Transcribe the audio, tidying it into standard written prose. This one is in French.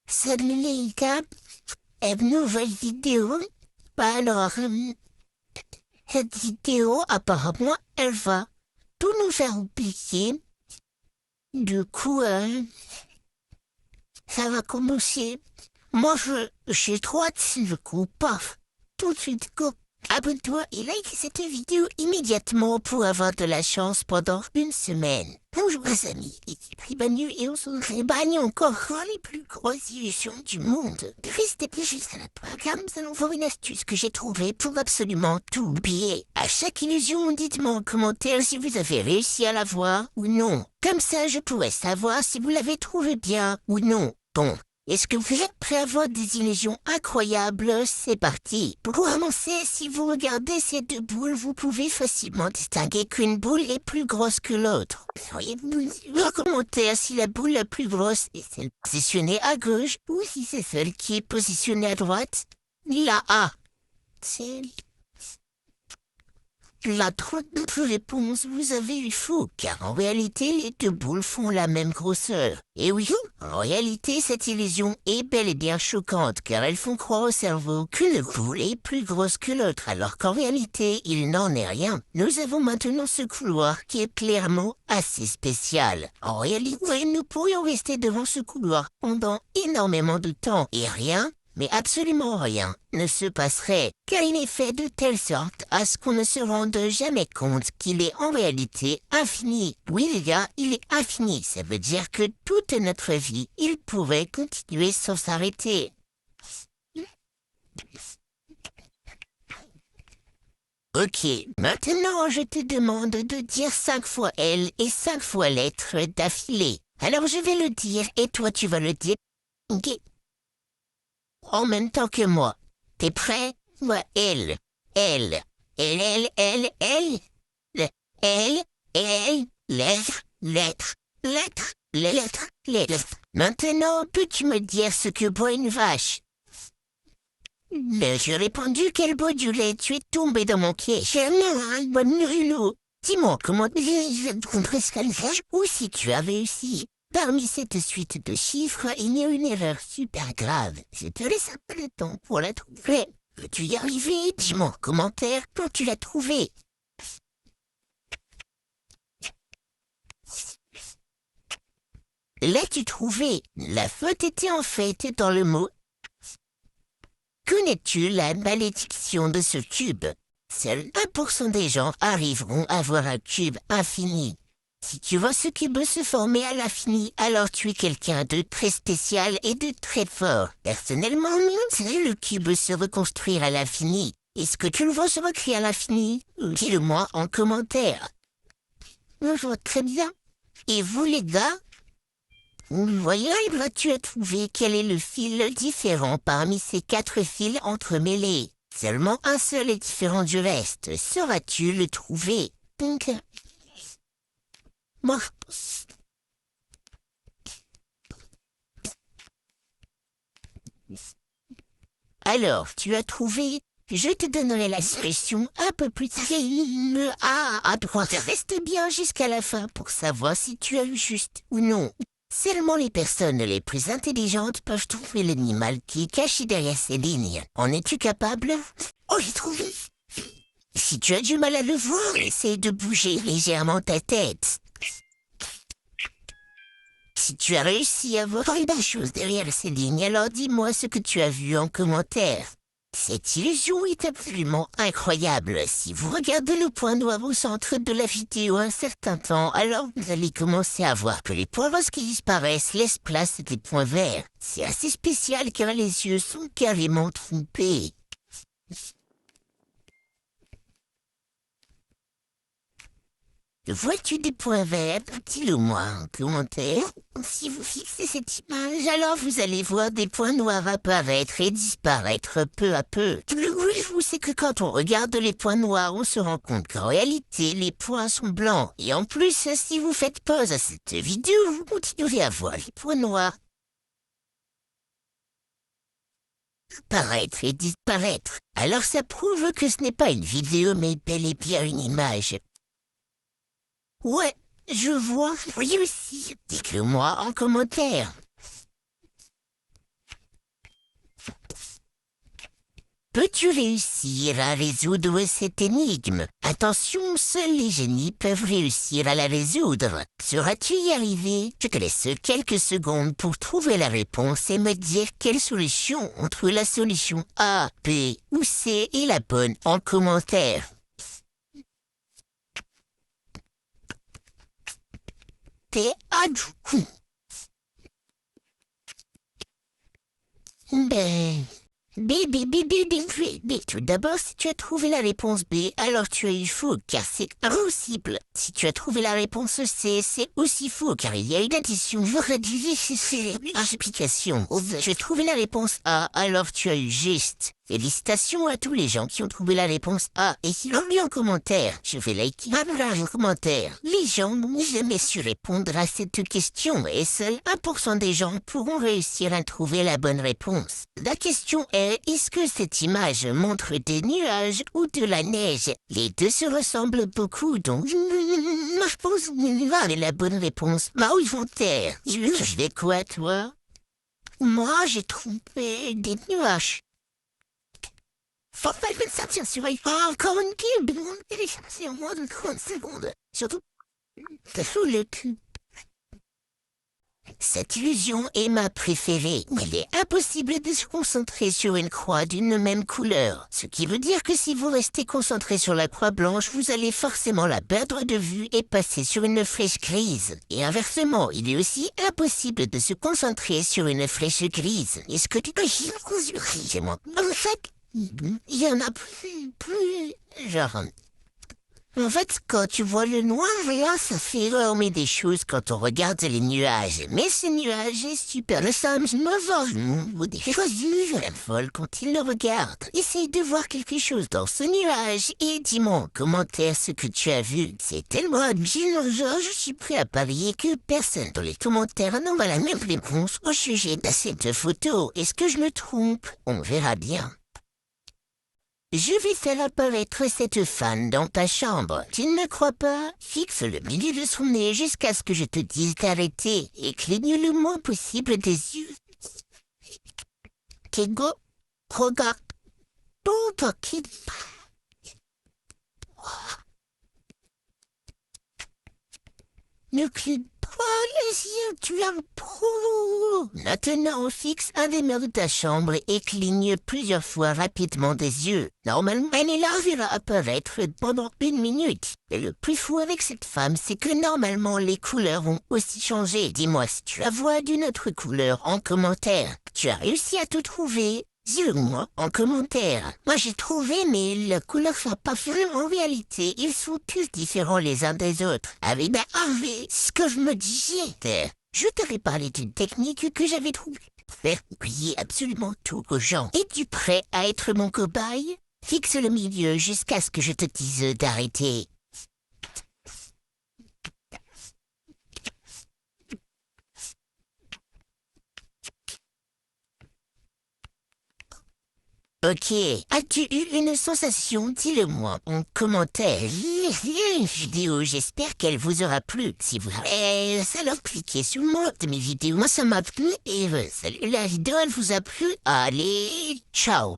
Salut les gars, nouvelle vidéo. Cette vidéo, apparemment, elle va tout nous faire oublier. Du coup, ça va commencer. Moi, j'ai trop hâte, du coup, paf, tout de suite, go. Abonne-toi et like cette vidéo immédiatement pour avoir de la chance pendant une semaine. Bonjour les amis, ici Pribanu et on se rébagne encore les plus grosses illusions du monde. Restez plus jusqu'à la programme, nous allons voir une astuce que j'ai trouvée pour absolument tout oublier. À chaque illusion, dites-moi en commentaire si vous avez réussi à la voir ou non. Comme ça, je pourrais savoir si vous l'avez trouvé bien ou non. Bon. Est-ce que vous êtes prêts à voir des illusions incroyables? C'est parti. Pour commencer, si vous regardez ces deux boules, vous pouvez facilement distinguer qu'une boule est plus grosse que l'autre. Sauriez-vous dire en commentaire si la boule la plus grosse est celle positionnée à gauche ou si c'est celle qui est positionnée à droite? La A. C'est la troisième réponse, vous avez eu faux, car en réalité, les deux boules font la même grosseur. Et oui, en réalité, cette illusion est bel et bien choquante, car elles font croire au cerveau qu'une boule est plus grosse que l'autre, alors qu'en réalité, il n'en est rien. Nous avons maintenant ce couloir qui est clairement assez spécial. En réalité, nous pourrions rester devant ce couloir pendant énormément de temps, et rien, mais absolument rien ne se passerait, car il est fait de telle sorte à ce qu'on ne se rende jamais compte qu'il est en réalité infini. Oui les gars, il est infini, ça veut dire que toute notre vie, il pourrait continuer sans s'arrêter. Ok, maintenant je te demande de dire 5 fois L et 5 fois lettres d'affilée. Alors je vais le dire et toi tu vas le dire. Ok. En même temps que moi. T'es prêt? Moi, L, L, L, L, L, L, L, L, lettre, lettre, lettre, lettre, lettre. Maintenant, peux-tu me dire ce que boit une vache? J'ai répondu qu'elle boit du lait, tu es tombé dans mon piège. Bonne nuit, dis-moi comment j'ai compris ce qu'elle fait ou si tu as réussi. Parmi cette suite de chiffres, il y a une erreur super grave. Je te laisse un peu de temps pour la trouver. Veux-tu y arriver? Dis-moi en commentaire quand tu l'as trouvée. L'as-tu trouvé? La faute était en fait dans le mot. Connais-tu la malédiction de ce cube? Seuls 1% des gens arriveront à voir un cube infini. Si tu vois ce cube se former à l'infini, alors tu es quelqu'un de très spécial et de très fort. Personnellement, le cube se reconstruire à l'infini. Est-ce que tu le vois se recréer à l'infini? Dis-le-moi en commentaire. Je vois très bien. Et vous les gars? Voyons, tu as trouvé quel est le fil différent parmi ces 4 fils entremêlés. Seulement un seul est différent du reste. Sauras-tu le trouver? Donc, moi, alors, tu as trouvé? Je te donnerai l'expression un peu plus à droite. Reste bien jusqu'à la fin pour savoir si tu as eu juste ou non. Seulement les personnes les plus intelligentes peuvent trouver l'animal qui est caché derrière ces lignes. En es-tu capable? Oh, j'ai trouvé! Si tu as du mal à le voir, essaye de bouger légèrement ta tête. Si tu as réussi à voir la chose derrière ces lignes, alors dis-moi ce que tu as vu en commentaire. Cette illusion est absolument incroyable. Si vous regardez le point noir au centre de la vidéo un certain temps, alors vous allez commencer à voir que les points roses qui disparaissent laissent place à des points verts. C'est assez spécial car les yeux sont carrément trompés. Vois-tu des points verts? Dis-le-moi en commentaire. Si vous fixez cette image, alors vous allez voir des points noirs apparaître et disparaître peu à peu. Le c'est que quand on regarde les points noirs, on se rend compte qu'en réalité, les points sont blancs. Et en plus, si vous faites pause à cette vidéo, vous continuerez à voir les points noirs apparaître et disparaître. Alors ça prouve que ce n'est pas une vidéo, mais bel et bien une image. Ouais, je vois. Oui aussi. Dites-le moi en commentaire. Peux-tu réussir à résoudre cette énigme? Attention, seuls les génies peuvent réussir à la résoudre. Sauras-tu y arriver? Je te laisse quelques secondes pour trouver la réponse et me dire quelle solution entre la solution A, B ou C est la bonne en commentaire. T'es à du coup. Tout d'abord, si tu as trouvé la réponse B, alors tu as eu faux, car c'est impossible. Si tu as trouvé la réponse C, c'est aussi faux, car il y a une addition. Explication. Tu as trouvé la réponse A, alors tu as eu juste. Félicitations à tous les gens qui ont trouvé la réponse A. Et qui l'ont mis en commentaire, je vais liker en commentaire. Les gens n'ont jamais su répondre à cette question, et seul 1% des gens pourront réussir à trouver la bonne réponse. La question est que cette image montre des nuages ou de la neige? Les deux se ressemblent beaucoup, donc je pense que la bonne réponse. Où ils vont taire? Je vais quoi, toi? Moi, j'ai trouvé des nuages. Faut pas que ça tient sur encore une cube. C'est en moins de 30 secondes. Surtout, t'as sous le cul. Cette illusion est ma préférée. Il est impossible de se concentrer sur une croix d'une même couleur. Ce qui veut dire que si vous restez concentré sur la croix blanche, vous allez forcément la perdre de vue et passer sur une flèche grise. Et inversement, il est aussi impossible de se concentrer sur une flèche grise. Est-ce que tu peux c'est moi. En fait, il y en a plus, genre... En fait, quand tu vois le noir, là, ça fait énormément des choses quand on regarde les nuages. Mais ce nuage est super. Le sage me vole ou des choses folles quand il le regarde. Essaye de voir quelque chose dans ce nuage et dis-moi en commentaire ce que tu as vu. C'est tellement amusant, je suis prêt à parier que personne dans les commentaires n'aura la même réponse au sujet de cette photo. Est-ce que je me trompe? On verra bien. Je vais faire apparaître cette fan dans ta chambre. Tu ne me crois pas? Fixe le milieu de son nez jusqu'à ce que je te dise d'arrêter et cligne le moins possible des yeux. Kego, regarde tout qui... Ne cligne pas les yeux, tu as un pro. Maintenant, on fixe un des murs de ta chambre et cligne plusieurs fois rapidement des yeux. Normalement, elle est là, verra apparaître pendant 1 minute. Et le plus fou avec cette femme, c'est que normalement, les couleurs vont aussi changer. Dis-moi si tu la vois d'une autre couleur en commentaire. Tu as réussi à tout trouver? Dis-le-moi en commentaire. Moi j'ai trouvé, mais les couleurs sont pas vraiment en réalité. Ils sont tous différents les uns des autres. Avec ce que je me disais. Je t'aurais parlé d'une technique que j'avais trouvée. Faire oublier absolument tout aux gens. Es-tu prêt à être mon cobaye? Fixe le milieu jusqu'à ce que je te dise d'arrêter. Ok, as-tu eu une sensation? Dis-le-moi en commentaire. Vidéo, j'espère qu'elle vous aura plu. Si vous avez alors cliquez sur moi de mes vidéos, moi ça m'a plu et salut, la vidéo elle vous a plu. Allez, ciao.